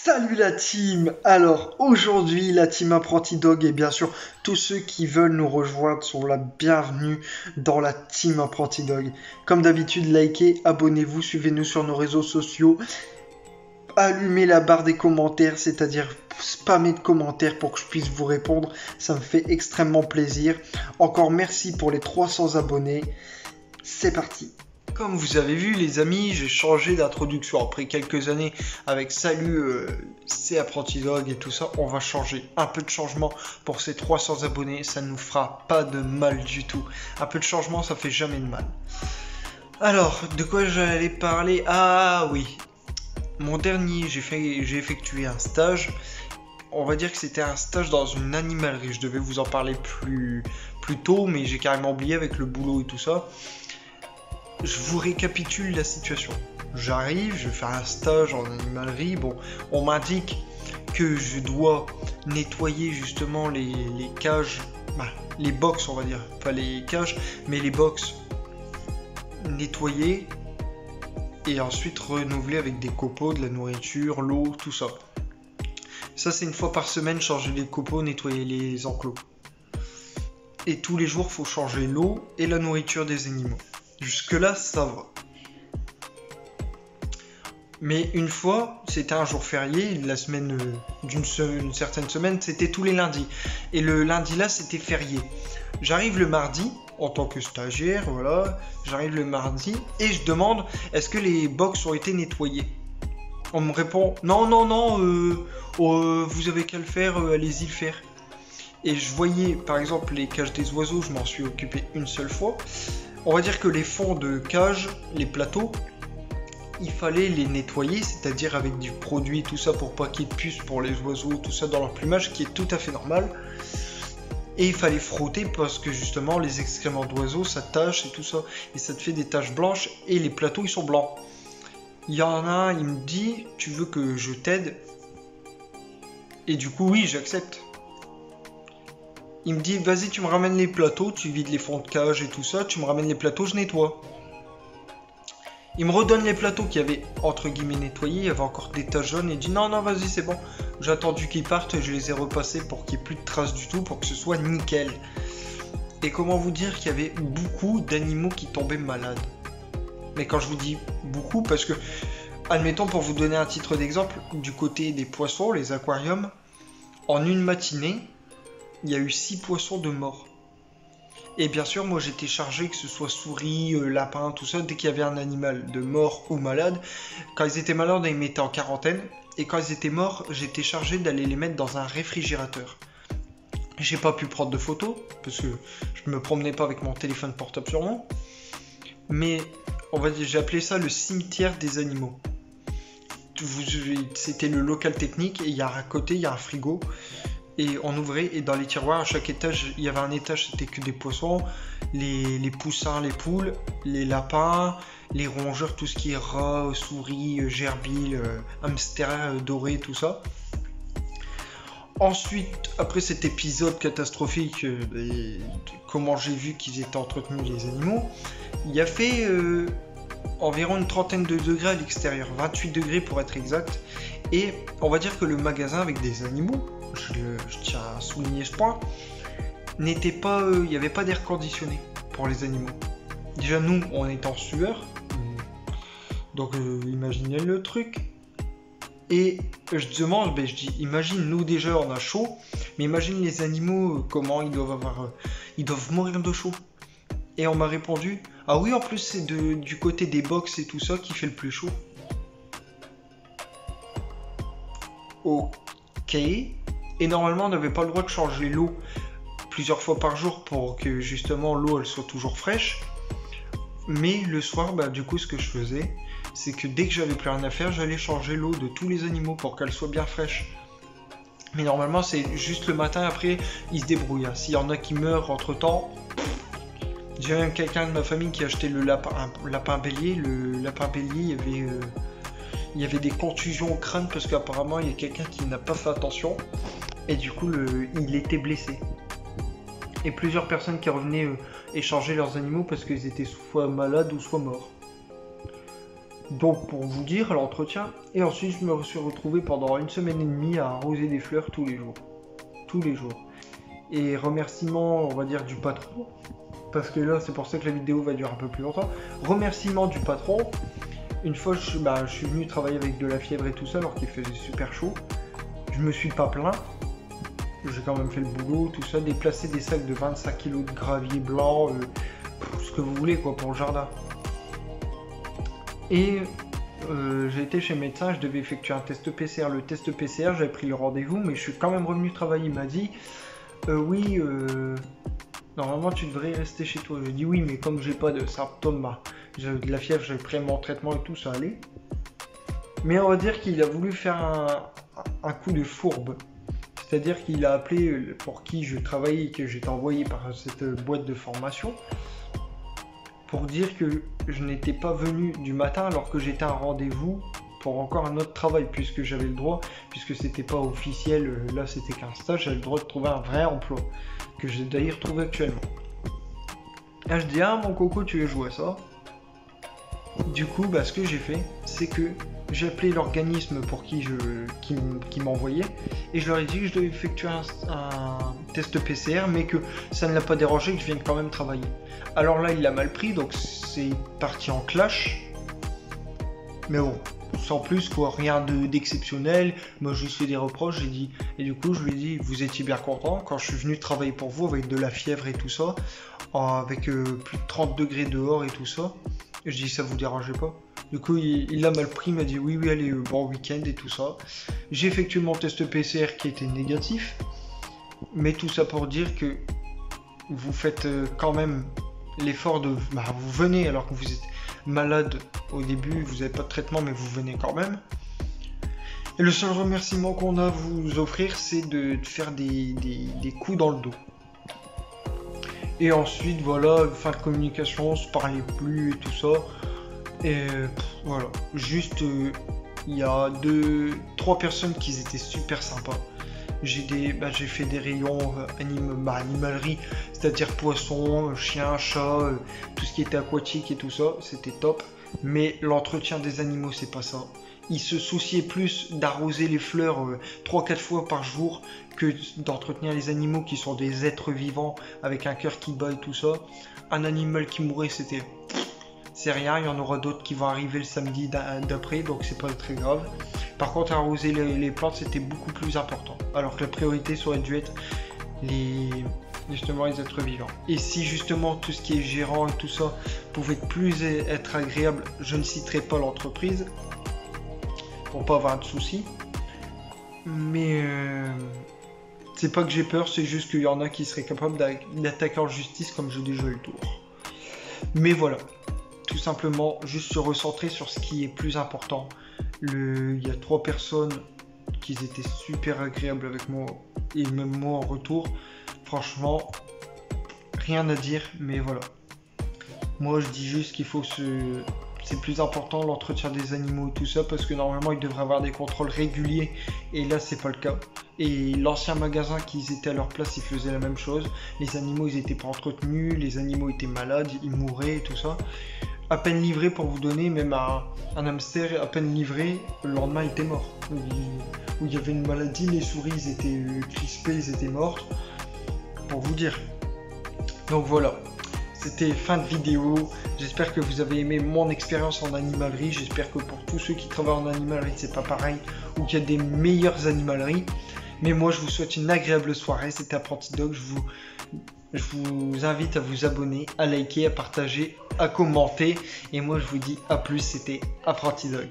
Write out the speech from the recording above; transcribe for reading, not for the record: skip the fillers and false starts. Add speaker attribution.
Speaker 1: Salut la team! Alors aujourd'hui la team Apprenti Dog et bien sûr tous ceux qui veulent nous rejoindre sont la bienvenue dans la team Apprenti Dog. Comme d'habitude, likez, abonnez-vous, suivez-nous sur nos réseaux sociaux, allumez la barre des commentaires, c'est-à-dire spammer de commentaires pour que je puisse vous répondre, ça me fait extrêmement plaisir. Encore merci pour les 300 abonnés, c'est parti! Comme vous avez vu les amis, j'ai changé d'introduction après quelques années avec salut, c'est Apprenti Dog et tout ça. On va changer, un peu de changement pour ces 300 abonnés, ça ne nous fera pas de mal du tout. Un peu de changement, ça fait jamais de mal. Alors, de quoi j'allais parler? Ah oui, mon dernier, j'ai effectué un stage. On va dire que c'était un stage dans une animalerie. Je devais vous en parler plus tôt, mais j'ai carrément oublié avec le boulot et tout ça. Je vous récapitule la situation. J'arrive, je fais un stage en animalerie. Bon, on m'indique que je dois nettoyer justement les cages, les box on va dire, pas les cages, mais les box nettoyer et ensuite renouveler avec des copeaux, de la nourriture, l'eau, tout ça. Ça c'est une fois par semaine, changer les copeaux, nettoyer les enclos. Et tous les jours, faut changer l'eau et la nourriture des animaux. Jusque-là, ça va. Mais une fois, c'était un jour férié, la semaine d'une certaine semaine, c'était tous les lundis. Et le lundi là, c'était férié. J'arrive le mardi, en tant que stagiaire, voilà. J'arrive le mardi et je demande, est-ce que les box ont été nettoyés? On me répond, non, vous avez qu'à le faire, allez-y le faire. Et je voyais, par exemple, les cages des oiseaux, je m'en suis occupé une seule fois. On va dire que les fonds de cage, les plateaux, il fallait les nettoyer, c'est-à-dire avec du produit, tout ça, pour pas qu'il y ait de puces pour les oiseaux, tout ça dans leur plumage, qui est tout à fait normal. Et il fallait frotter parce que justement, les excréments d'oiseaux, ça tache et tout ça. Et ça te fait des taches blanches et les plateaux, ils sont blancs. Il y en a un, il me dit, tu veux que je t'aide? Et du coup, oui, j'accepte. Il me dit, vas-y, tu me ramènes les plateaux, tu vides les fonds de cage et tout ça, tu me ramènes les plateaux, je nettoie. Il me redonne les plateaux qui avaient, entre guillemets, nettoyés, il y avait encore des taches jaunes, et il dit, non, vas-y, c'est bon. J'ai attendu qu'ils partent, je les ai repassés pour qu'il n'y ait plus de traces du tout, pour que ce soit nickel. Et comment vous dire qu'il y avait beaucoup d'animaux qui tombaient malades. Mais quand je vous dis beaucoup, parce que, admettons, pour vous donner un titre d'exemple, du côté des poissons, les aquariums, en une matinée, il y a eu 6 poissons de morts. Et bien sûr, moi j'étais chargé, que ce soit souris, lapin, tout ça, dès qu'il y avait un animal de mort ou malade, quand ils étaient malades, ils mettaient en quarantaine, et quand ils étaient morts, j'étais chargé d'aller les mettre dans un réfrigérateur. J'ai pas pu prendre de photos, parce que je me promenais pas avec mon téléphone portable sur moi, mais on va dire, j'ai appelé ça le cimetière des animaux. C'était le local technique, et à côté, il y a un frigo. Et on ouvrait, et dans les tiroirs, à chaque étage, il y avait un étage, c'était que des poissons, les poussins, les poules, les lapins, les rongeurs, tout ce qui est rats, souris, gerbilles, hamsters, dorés, tout ça. Ensuite, après cet épisode catastrophique, comment j'ai vu qu'ils étaient entretenus les animaux, il y a fait environ une trentaine de degrés à l'extérieur, 28 degrés pour être exact, et on va dire que le magasin avec des animaux, je tiens à souligner ce point, n'était pas, il n'y avait pas d'air conditionné pour les animaux. Déjà nous, on est en sueur, donc imaginez le truc. Et je demande, je dis, imagine nous déjà on a chaud, mais imagine les animaux, comment ils doivent avoir, ils doivent mourir de chaud. Et on m'a répondu, ah oui en plus c'est du côté des box et tout ça qui fait le plus chaud. Ok. Et normalement, on n'avait pas le droit de changer l'eau plusieurs fois par jour pour que justement l'eau elle soit toujours fraîche. Mais le soir, du coup, ce que je faisais, c'est que dès que j'avais plus rien à faire, j'allais changer l'eau de tous les animaux pour qu'elle soit bien fraîche. Mais normalement, c'est juste le matin, après, ils se débrouillent. S'il y en a qui meurent entre-temps, j'ai même quelqu'un de ma famille qui a acheté un lapin bélier. Le lapin bélier, il y avait des contusions au crâne parce qu'apparemment, il y a quelqu'un qui n'a pas fait attention. Et du coup, il était blessé. Et plusieurs personnes qui revenaient échanger leurs animaux parce qu'ils étaient soit malades ou soit morts. Donc pour vous dire, l'entretien. Et ensuite je me suis retrouvé pendant 1 semaine et demie à arroser des fleurs tous les jours. Tous les jours. Et remerciement, on va dire, du patron. Parce que là, c'est pour ça que la vidéo va durer un peu plus longtemps. Remerciement du patron. Une fois, je suis venu travailler avec de la fièvre et tout ça, alors qu'il faisait super chaud. Je me suis pas plaint. J'ai quand même fait le boulot, tout ça. Déplacer des sacs de 25 kg de gravier blanc, ce que vous voulez, quoi, pour le jardin. Et j'ai été chez le médecin, je devais effectuer un test PCR. Le test PCR, j'avais pris le rendez-vous, mais je suis quand même revenu travailler. Il m'a dit, oui, normalement tu devrais rester chez toi. J'ai dit oui, mais comme j'ai pas de symptômes, j'avais de la fièvre, j'avais pris mon traitement et tout, ça allait. Mais on va dire qu'il a voulu faire un coup de fourbe. C'est-à-dire qu'il a appelé pour qui je travaillais et que j'étais envoyé par cette boîte de formation pour dire que je n'étais pas venu du matin alors que j'étais à un rendez-vous pour encore un autre travail, puisque j'avais le droit, puisque c'était pas officiel, là c'était qu'un stage, j'avais le droit de trouver un vrai emploi, que j'ai d'ailleurs trouvé actuellement. Là je dis, ah mon coco, tu veux jouer à ça? Du coup, ce que j'ai fait, c'est que j'ai appelé l'organisme pour qui m'envoyait, et je leur ai dit que je devais effectuer un test PCR, mais que ça ne l'a pas dérangé, que je vienne quand même travailler. Alors là, il l'a mal pris, donc c'est parti en clash. Mais bon, sans plus, quoi, rien d'exceptionnel. Moi, je lui ai fait des reproches, j'ai dit, et du coup, je lui ai dit, vous étiez bien content quand je suis venu travailler pour vous avec de la fièvre et tout ça, avec plus de 30 degrés dehors et tout ça. Je dis, ça vous dérangeait pas? Du coup, il l'a mal pris, il m'a dit oui, allez, bon week-end et tout ça. J'ai effectué mon test PCR qui était négatif. Mais tout ça pour dire que vous faites quand même l'effort de... vous venez alors que vous êtes malade au début, vous n'avez pas de traitement, mais vous venez quand même. Et le seul remerciement qu'on a à vous offrir, c'est de faire des coups dans le dos. Et ensuite, voilà, fin de communication, on se parlait plus et tout ça. Et voilà, juste il y a 3 personnes qui étaient super sympas. J'ai fait des rayons animalerie, c'est-à-dire poissons, chiens, chats, tout ce qui était aquatique et tout ça, c'était top. Mais l'entretien des animaux, c'est pas ça. Ils se souciaient plus d'arroser les fleurs 3-4 fois par jour que d'entretenir les animaux qui sont des êtres vivants avec un cœur qui bat et tout ça. Un animal qui mourait, c'est rien, il y en aura d'autres qui vont arriver le samedi d'après, donc c'est pas très grave. Par contre, arroser les plantes, c'était beaucoup plus important. Alors que la priorité ça aurait dû être justement les êtres vivants. Et si justement tout ce qui est gérant et tout ça pouvait être agréable, je ne citerai pas l'entreprise pour pas avoir de soucis. Mais c'est pas que j'ai peur, c'est juste qu'il y en a qui seraient capables d'attaquer en justice comme j'ai déjà eu le tour. Mais voilà. Tout simplement, juste se recentrer sur ce qui est plus important. Il y a 3 personnes qui étaient super agréables avec moi, et même moi en retour. Franchement, rien à dire, mais voilà. Moi, je dis juste qu'il faut c'est plus important l'entretien des animaux et tout ça, parce que normalement, ils devraient avoir des contrôles réguliers, et là, c'est pas le cas. Et l'ancien magasin qui étaient à leur place, ils faisaient la même chose. Les animaux, ils étaient pas entretenus, les animaux étaient malades, ils mouraient et tout ça. À peine livré, pour vous donner, même un hamster à peine livré, le lendemain il était mort. Où il y avait une maladie, les souris ils étaient crispées, ils étaient morts. Pour vous dire. Donc voilà, c'était fin de vidéo. J'espère que vous avez aimé mon expérience en animalerie. J'espère que pour tous ceux qui travaillent en animalerie, c'est pas pareil, ou qu'il y a des meilleures animaleries. Mais moi je vous souhaite une agréable soirée, c'était Apprenti Dog. Je vous invite à vous abonner, à liker, à partager, à commenter. Et moi je vous dis à plus, c'était Apprenti Dog.